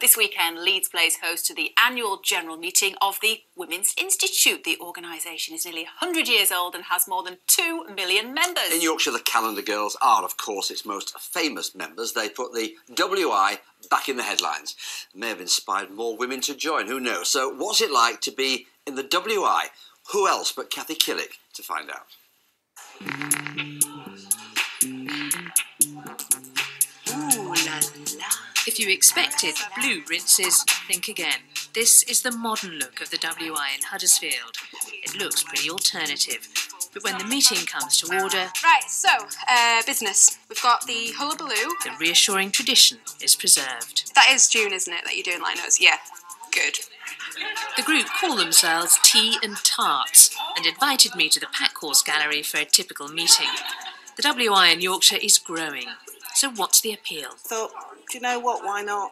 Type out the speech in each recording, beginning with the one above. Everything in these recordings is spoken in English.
this weekend, Leeds plays host to the annual general meeting of the Women's Institute. The organisation is nearly 100 years old and has more than 2 million members. In Yorkshire, the Calendar Girls are, of course, its most famous members. They put the WI back in the headlines. It may have inspired more women to join, who knows? So what's it like to be in the WI? Who else but Kathy Killick to find out? Ooh la la. If you expected blue rinses, think again. This is the modern look of the WI in Huddersfield. It looks pretty alternative. But when the meeting comes to order... Right, so, business. We've got the hullabaloo. The reassuring tradition is preserved. That is June, isn't it, that you're doing Linos? Yeah, good. The group call themselves Tea and Tarts and invited me to the Packhorse Gallery for a typical meeting. The WI in Yorkshire is growing. So what's the appeal? Thought, do you know what, why not?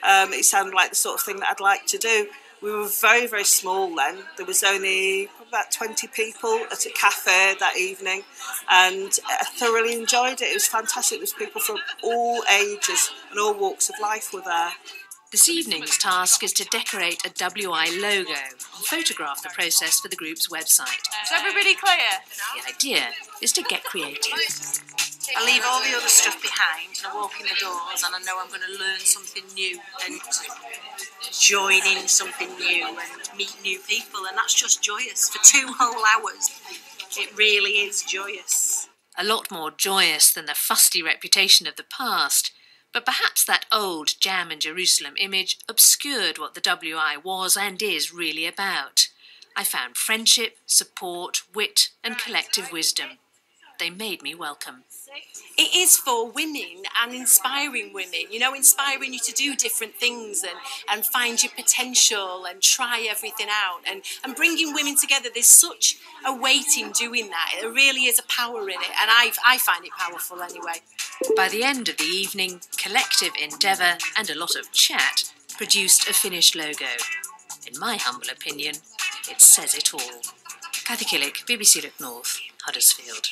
It sounded like the sort of thing that I'd like to do. We were very, very small then. There was only about 20 people at a cafe that evening, and I thoroughly enjoyed it. It was fantastic. There was people from all ages and all walks of life were there. This evening's task is to decorate a WI logo and photograph the process for the group's website. Is everybody clear? The idea is to get creative. I leave all the other stuff behind and I walk in the doors and I know I'm going to learn something new and join in something new and meet new people, and that's just joyous. For 2 whole hours, it really is joyous. A lot more joyous than the fusty reputation of the past, but perhaps that old Jam in Jerusalem image obscured what the WI was and is really about. I found friendship, support, wit and collective wisdom. They made me welcome. It is for women and inspiring women, you know, inspiring you to do different things and find your potential and try everything out and bringing women together. There's such a weight in doing that. There really is a power in it, and I find it powerful anyway. By the end of the evening, collective endeavour and a lot of chat produced a finished logo. In my humble opinion, it says it all. Kathy Killick, BBC Look North, Huddersfield.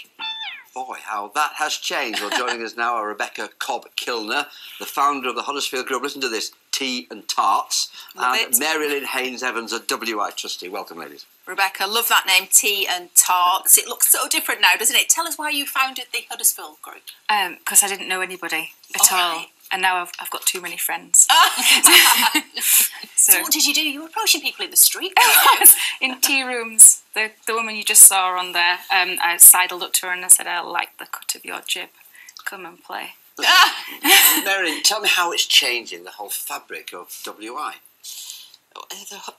Boy, how that has changed. Well, joining us now are Rebecca Cobb-Kilner, the founder of the Huddersfield Group. Listen to this, Tea and Tarts. And Mary Lynn Haynes-Evans, a WI trustee. Welcome, ladies. Rebecca, love that name, Tea and Tarts. It looks so different now, doesn't it? Tell us why you founded the Huddersfield Group. Because I didn't know anybody at all. And now I've got too many friends. So what did you do? You were approaching people in the street. In tea rooms. The woman you just saw on there, I sidled up to her and I said, I like the cut of your jib. Come and play. Mary, tell me how it's changing the whole fabric of WI.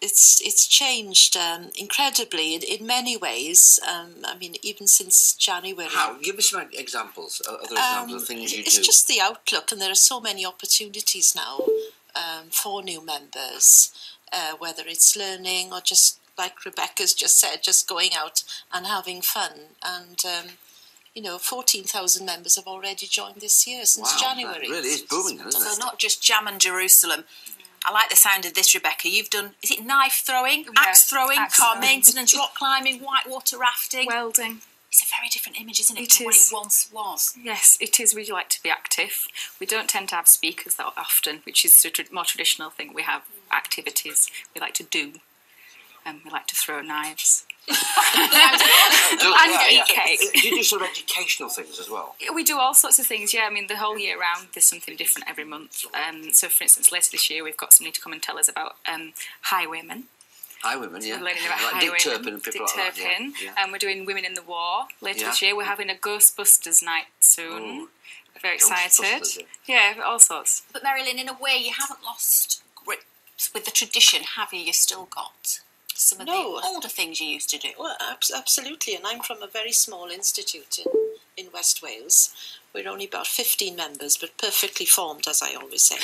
It's changed incredibly in many ways. I mean, even since January. How? Give me some examples, other examples of things you do. It's just the outlook, and there are so many opportunities now for new members, whether it's learning or just, like Rebecca's just said, just going out and having fun. And, 14,000 members have already joined this year since January. That really is booming, isn't it? So not just Jam and Jerusalem. I like the sound of this, Rebecca. You've done, is it knife throwing, axe throwing, car maintenance, rock climbing, whitewater rafting? Welding. It's a very different image, isn't it, to what it once was? Yes, it is. We like to be active. We don't tend to have speakers that often, which is a more traditional thing. We have activities we like to do. We like to throw knives. And eat cake. Do you do sort of educational things as well? We do all sorts of things, yeah. I mean, the whole year round, there's something different every month. So, for instance, later this year, we've got somebody to come and tell us about highwaymen. Highwaymen, yeah. We're learning about like highwaymen. Dick Turpin and people like that. Yeah. And we're doing Women in the War later this year. We're having a Ghostbusters night soon. Ooh. Very excited. Yeah, all sorts. But Mary Lynn, in a way, you haven't lost grip with the tradition, have you? You've still got some of the older things you used to do. Well, absolutely, and I'm from a very small institute in West Wales. We're only about 15 members, but perfectly formed, as I always say.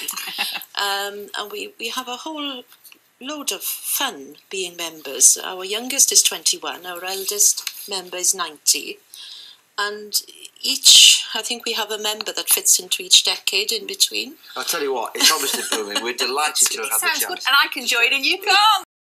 And we have a whole load of fun being members. Our youngest is 21, our eldest member is 90. And I think we have a member that fits into each decade in between. I'll tell you what, it's obviously booming. We're delighted to have the chance. Sounds good, and I can join and you can't.